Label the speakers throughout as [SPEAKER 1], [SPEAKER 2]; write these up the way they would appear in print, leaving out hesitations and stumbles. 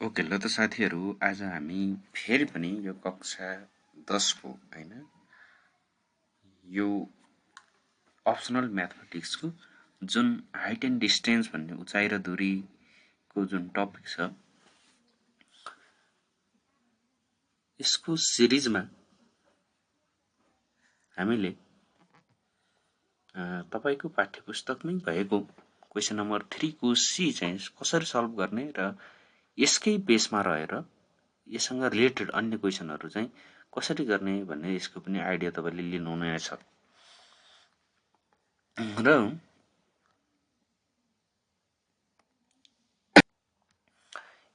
[SPEAKER 1] Okay ल त साथीहरू, आज हामी फेरि पनि यो कक्षा 10 को हैन यो अप्सनल म्याथमेटिक्सको जुन हाइट एन्ड डिस्टेन्स भन्ने उचाइ र दूरीको जुन टपिक छ यसको सिरिजमा हामीले तपाईको पाठ्यपुस्तकमै भएको क्वेशन नम्बर 3 को सी चाहिँ कसरी सल्भ गर्ने र यसकै बेसमा रहेर यससँग रिलेटेड अन्य क्वेशनहरु चाहिँ कसरी गर्ने भन्ने यसको पनि आइडिया तपाईले लिनु हुनेछ। र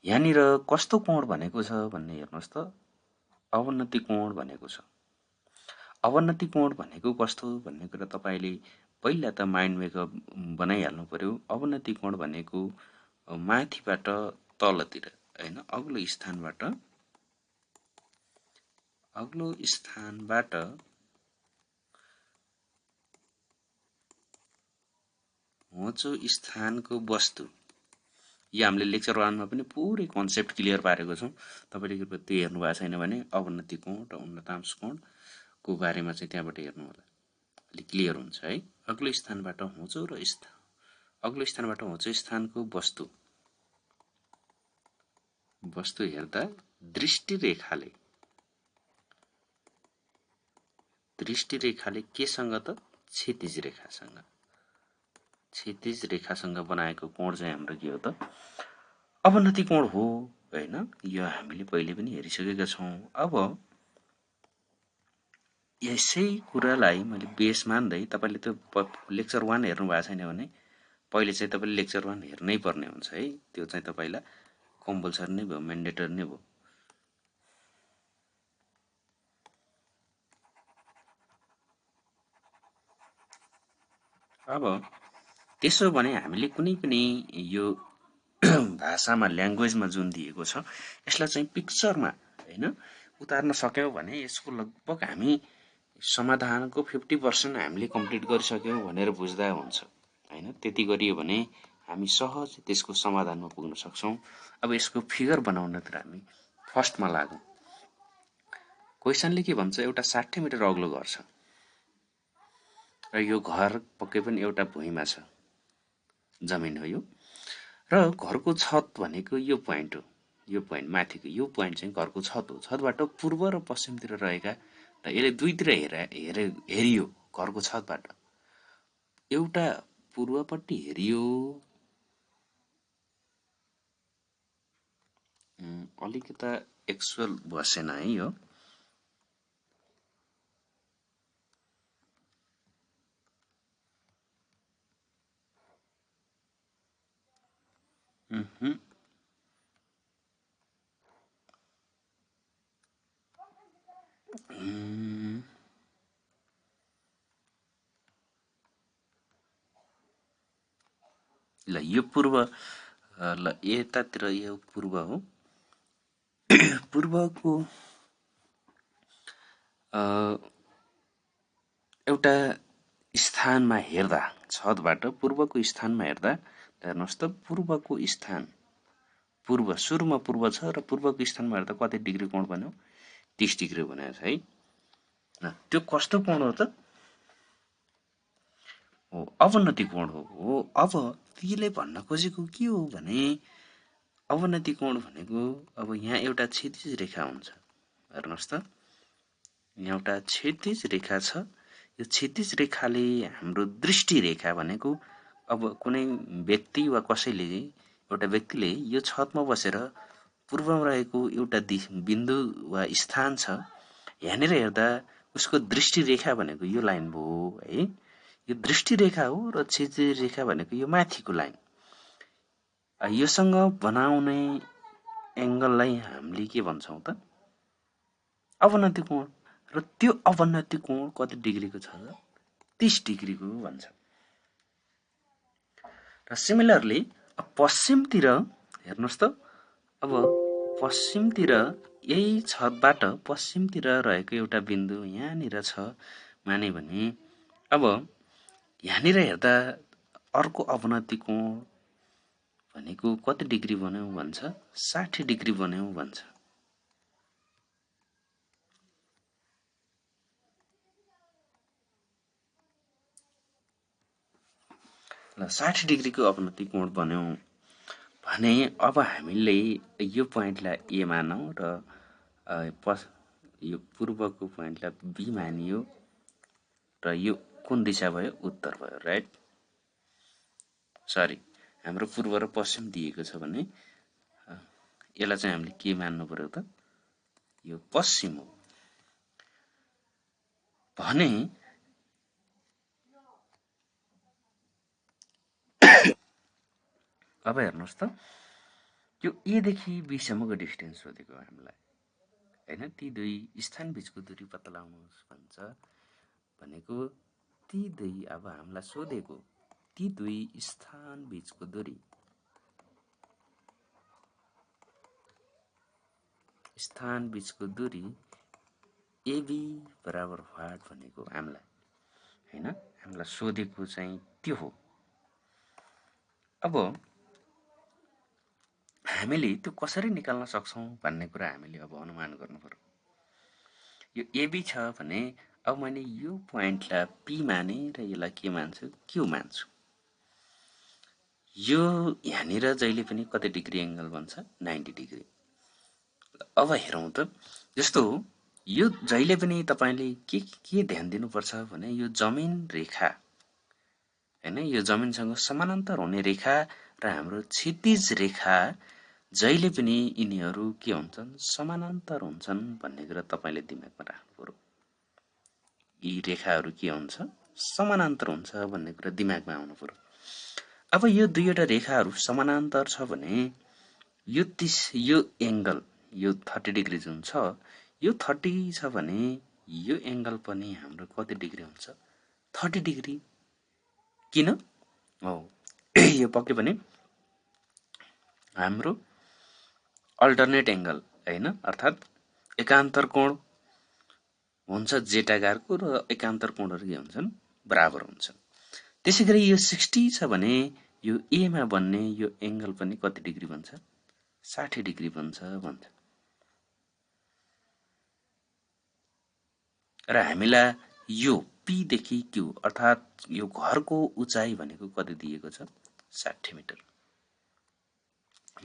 [SPEAKER 1] यहाँनिर कस्तो कोण भनेको छ भन्ने हेर्नुस् त, अवनति कोण भनेको छ। अवनति कोण भनेको कस्तो भन्ने कुरा तपाईले पहिला त माइन्ड मेकअप बनाइहाल्नु पर्यो। अवनति कोण भनेको माथिबाट तलतिर हैन अग्लो स्थानबाट होचो स्थानको वस्तु, यो हामीले लेक्चर 1 मा पनि पुरै कन्सेप्ट क्लियर पारेको छौं। तपाईले कृपया त्यो हेर्नु भएको छैन भने अवनति कोण र उन्नतांश कोणको बारेमा चाहिँ त्यहाँबाट हेर्नु होला, अलि क्लियर हुन्छ है। अग्लो स्थानबाट होचो स्थानको वस्तु हेर्दा दृष्टि रेखाले केसँग त क्षैतिज रेखासँग बनाएको कोण चाहिँ हाम्रो के हो त अवनति कोण हो हैन। यो हामीले पहिले पनि हेरिसकेका छौं। अब यसै कुरालाई मैले बेस मान्दै तपाईले त्यो लेक्चर 1 हेर्नु भएको छैन भने पहिले चाहिँ तपाईले लेक्चर 1 हेर्नै पर्ने हुन्छ है। त्यो चाहिँ तपाईलाई कम्पल्सरी नै भयो, म्यान्डेटरी नै भयो। अब त्यसो भने हामीले कुनै पनि यो भाषामा ल्याङ्ग्वेजमा जुन दिएको छ यसलाई चाहिँ पिक्चरमा हैन उतार्न सक्यौं भने यसको लगभग हामी समाधानको 50% हामीले कम्प्लिट गरिसक्यौं भनेर बुझ्दा हुन्छ हैन। त्यति गरियो भने हामी सहज त्यसको समाधानमा पुग्न सक्छौं। अब यसको फिगर बनाउनतिर हामी फर्स्टमा लागौं। क्वेशनले के भन्छ, एउटा 60 मिटर अग्लो घर छ र यो घर पक्कै पनि एउटा भुइँमा छ, जमिन हो यो, र घरको छत भनेको यो प्वाइन्ट हो। यो प्वाइन्ट माथिको यो प्वाइन्ट चाहिँ घरको छत हो। छतबाट पूर्व र पश्चिमतिर रहेका र यसले दुईतिर हेरियो घरको छतबाट। एउटा पूर्वपट्टि हेरियो, अलिकता एक्चुअल बसेन है यो, ल यो पूर्व, ल यतातिर यो पूर्व हो। पूर्वको एउटा स्थानमा हेर्दा, छतबाट पूर्वको स्थानमा हेर्दा हेर्नुस् त, पूर्वको स्थान पूर्व सुरुमा पूर्व छ र पूर्वको स्थानमा हेर्दा कति डिग्री कोण बन्यो, 30 डिग्री बनेको छ है। त्यो कस्तो कोण हो त? हो अवनति कोण हो। अब तिले भन्न खोजेको के हो भने अवनति कोण भनेको अब यहाँ एउटा क्षैतिज रेखा हुन्छ। हेर्नुस् त, यहाँ एउटा क्षैतिज रेखा छ। यो क्षैतिज रेखाले हाम्रो दृष्टि रेखा भनेको अब कुनै व्यक्ति वा कसैले एउटा व्यक्तिले यो छतमा बसेर पूर्वमा रहेको एउटा बिन्दु वा स्थान छ, यहाँनिर हेर्दा उसको दृष्टि रेखा भनेको यो लाइन भयो है। यो दृष्टि रेखा हो र क्षैतिज रेखा भनेको यो माथिको लाइन। योसँग बनाउने एंगललाई हामीले के भन्छौं त? अवनति कोण। र त्यो अवनति कोण कति डिग्रीको छ? 30 डिग्रीको भन्छ। र सिमिलरली पश्चिमतिर हेर्नुस् त, अब पश्चिमतिर यही छतबाट पश्चिमतिर रहेको एउटा बिन्दु यहाँनिर छ माने भने अब यहाँनिर हेर्दा अर्को अवनति कोण भनेको कति डिग्री बन्यो भन्छ 60 डिग्री बन्यो भन्छ। ल 60 डिग्रीको अवनति कोण बन्यो भने अब हामीले यो पोइन्टलाई ए मानौं र यो पूर्वको पोइन्टलाई बी मानियो र यो कुन दिशा भयो उत्तर भयो राइट। सरी हाम्रो पूर्व र पश्चिम दिएको छ भने यसलाई चाहिँ हामीले के मान्नु पर्यो त यो पश्चिम हो भने अब हेर्नुस् त यो ए देखि बी सम्मको डिस्टेन्स सोधेको हामीलाई हैन। ती दुई स्थान बीचको दूरी पत्ता लगाउनुहोस् भन्छ भनेको ती दुई अब हामीलाई सोधेको ती दुई स्थान बीचको दूरी एबी बराबर व्हाट भनेको हामीलाई हैन हामीलाई सोधेको चाहिँ त्यो हो। अब हामीले त्यो कसरी निकाल्न सक्छौं भन्ने कुरा हामीले अब अनुमान गर्नु पर्यो। यो एबी छ भने अब मैले यो पोइन्टलाई पी माने र यसलाई के मान्छु क्यू मान्छु। यो यहाँनिर जहिले पनि कति डिग्री एंगल बन्छ 90 डिग्री। अब हेरौं त जस्तो यो जहिले पनि तपाईले के ध्यान दिनुपर्छ भने यो जमिन रेखा हैन यो जमिनसँग समानान्तर हुने रेखा र हाम्रो क्षितिज रेखा जहिले पनि यिनीहरू के हुन्छन् समानान्तर हुन्छन् भन्ने कुरा तपाईले दिमागमा राख्नु पर्यो। यी रेखाहरू के हुन्छ समानान्तर हुन्छ भन्ने कुरा दिमागमा आउनु पर्यो। अब यो दुईवटा रेखाहरू समानान्तर छ भने यो एंगल यो 30 डिग्री जुन छ यो 30 छ भने यो एंगल पनि हाम्रो कति डिग्री हुन्छ 30 डिग्री। किन हो यो पक्कै पनि हाम्रो अल्टरनेट एंगल हैन अर्थात एकान्तर कोण हुन्छ जेटाकारको र एकान्तर कोणहरू के हुन्छन् बराबर हुन्छन्। त्यसैगरी यो 60 छ भने यो ए मा बन्ने यो एंगल पनि कति डिग्री बन्छ 60 डिग्री बन्छ भन्छ। र हामीलाई यो पी देखि क्यू अर्थात यो घरको उचाइ भनेको कति दिएको छ 60 मिटर।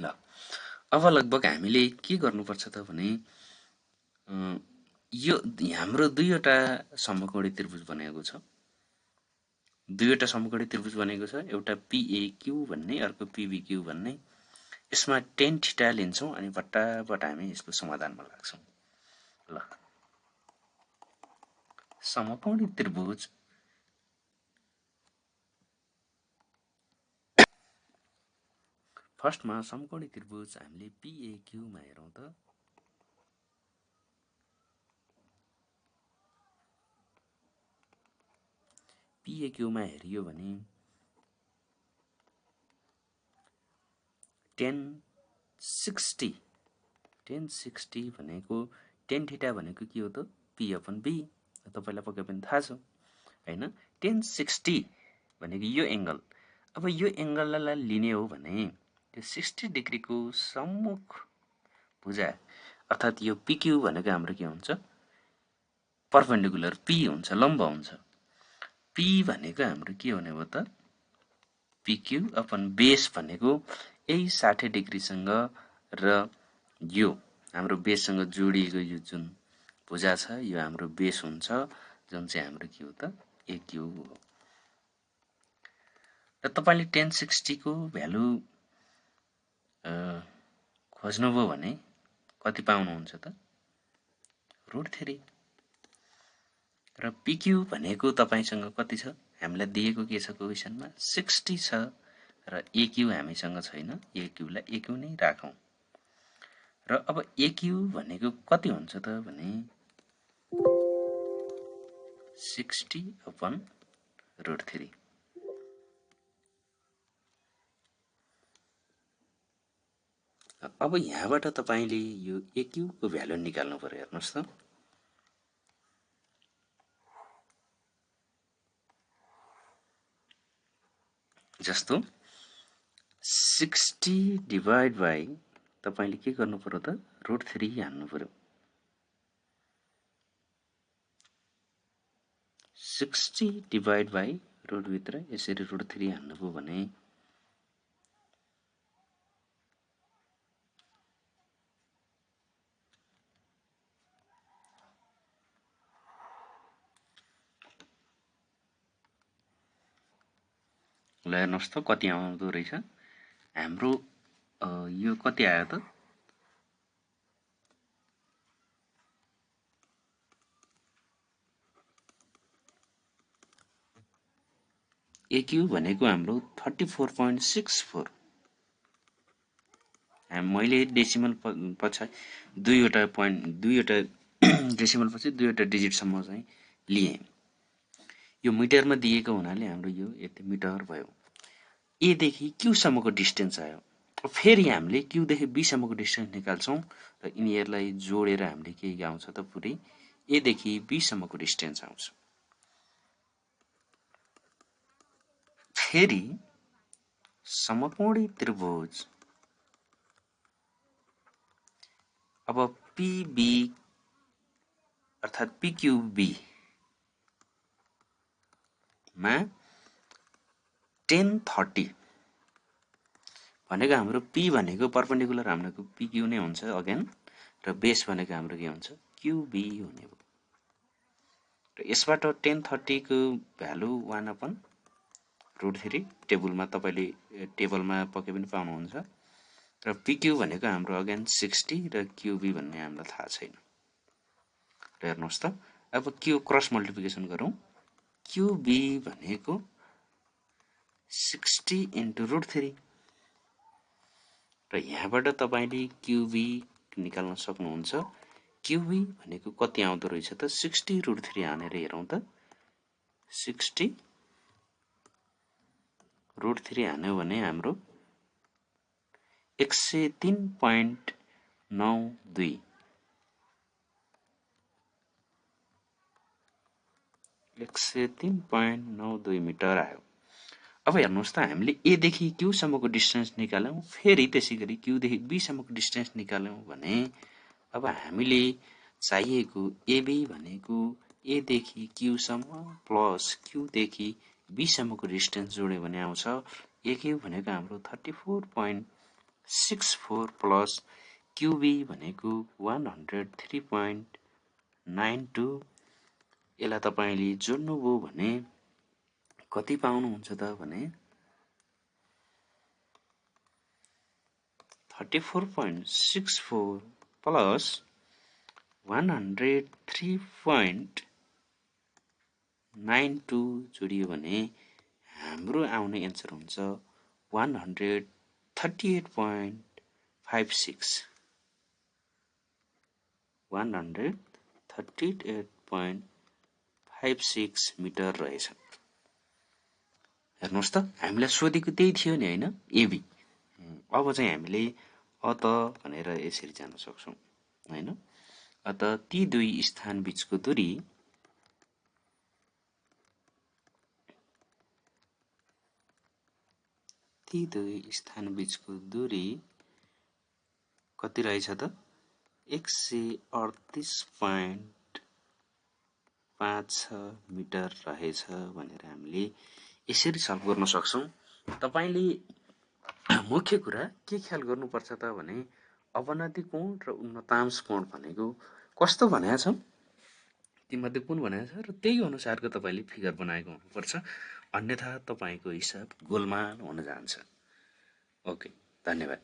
[SPEAKER 1] ल अब लगभग हामीले के गर्नुपर्छ त भने यो हाम्रो दुईवटा समकोणी त्रिभुज बनेको छ। दुईवटा समकोणी त्रिभुज बनेको छ एउटा पीएक्यू भन्ने अर्को पीबीक्यू भन्ने। यसमा tan थीटा लिन्छौं अनि फटाफट हामी यसको समाधानमा लाग्छौं। ल समकोणी त्रिभुज फर्स्टमा समकोणी त्रिभुज हामीले पीएक्यू मा हेरौं त पीएक्यू मा हेरियो भने tan 60 भनेको tan थीटा भनेको के हो त p अपन b तपाईलाई पक्कै पनि थाहा छ हैन। tan 60 भनेको यो एंगल अब यो एंगललाई लिने हो भने त्यो 60 डिग्री को सम्मुख भुजा अर्थात यो पीक्यू भनेको हाम्रो के हुन्छ परपेन्डिकुलर p हुन्छ लम्ब हुन्छ। p भनेको हाम्रो के हुने भयो त पीक्यू अपन बेस भनेको यही 60 डिग्री सँग र यो हाम्रो बेससँग जोडिएको यो जुन भुजा छ यो हाम्रो बेस हुन्छ जुन चाहिँ हाम्रो के हो त एक्यू हो। र तपाईले tan 60 को भ्यालु खोज्नुभयो भने कति पाउनुहुन्छ त √3 र पीक्यू भनेको तपाईसँग कति छ हामीलाई दिएको के छ क्वेशनमा 60 छ र एक्यू हामीसँग छैन एक्यूलाई एक्यू नै राखौं। र अब एक्यू भनेको कति हुन्छ त भने 60/√3। अब यहाँबाट तपाईले यो एक्यू को भ्यालु निकाल्नु पर्यो हेर्नुस् त जस्तो 60 डिभाइड बाई तपाईले के गर्नु पर्यो त √3 हाल्नु पर्यो 60 डिभाइड बाई रुट भित्र यसरी √3 हाल्नुभयो भने ल हेर्नुहोस् त कति आउँदो रहेछ हाम्रो यो कति आयो त AQ भनेको हाम्रो 34.64 मैले डेसिमल पछाडि दुईवटा डेसिमल पछि दुईवटा डिजिटसम्म चाहिँ लिए यो मिटरमा दिएको हुनाले हाम्रो यो यति मिटर भयो A देखि Q सम्मको डिस्टेन्स आयो फेरि हामीले Q देखि B सम्मको डिस्टेन्स निकाल्छौं र यिनीहरूलाई जोडेर हामीले के आउँछ त पुरै A देखि B सम्मको डिस्टेन्स आउँछ फेरि समकोणी त्रिभुज अब PB अर्थात PQB मा 1030 भनेको हाम्रो P भनेको परपेन्डिकुलर हाम्रो PQ नै हुन्छ अगेन र बेस भनेको हाम्रो के हुन्छ QB हुने भयो र यसबाट 1030 को भ्यालु 1/√3 टेबलमा तपाईले टेबलमा पक्कै पनि पाउनुहुन्छ र PQ भनेको हाम्रो अगेन 60 र QB भन्ने हामीलाई थाहा छैन र हेर्नुहोस् त अब Q क्रस मल्टिप्लिकेसन गरौँ QB भनेको 60 into √3 र यहाँबाट तपाईले QB निकाल्न सक्नुहुन्छ QB भनेको कति आउँदो रहेछ त 60 √3 हानेर हेरौँ त 60 √3 हान्यो भने हाम्रो 103.92 103.92 मिटर आयो अब हेर्नुहोस् त हामीले A देखि Q सम्मको डिस्टेन्स निकाल्यौं फेरि त्यसैगरी Q देखि B सम्मको डिस्टेन्स निकाल्यौं भने अब हामीले चाहिएको AB भनेको A देखि Q सम्म प्लस Q देखि B सम्मको डिस्टेन्स जोड्यो भने आउँछ AQ भनेको हाम्रो 34.64 प्लस QB भनेको 103.92 यसलाई तपाईले जोड्नुभयो भने कति पाउनुहुन्छ त भने 34.64 प्लस 103.92 जोडियो भने हाम्रो आउने एन्सर हुन्छ 138.56 138.56 मिटर रहेछ हेर्नुहोस् त हामीलाई सोधेको त्यही थियो नि हैन AB अब चाहिँ हामीले अत भनेर यसरी जान सक्छौं हैन अत ती दुई स्थान बीचको दूरी कति रहेछ त 138.56 मिटर रहेछ भनेर हामीले यसरी सल्भ गर्न सक्छौं तपाईले मुख्य कुरा के ख्याल गर्नुपर्छ त भने अवनति कोण र उन्नतांश कोण भनेको कस्तो भनेको छ तीमध्ये कुन भनेको छ र त्यही अनुसारको तपाईले फिगर बनाएको हुनुपर्छ अन्यथा तपाईको हिसाब गोलमाल हुन जान्छ ओके धन्यवाद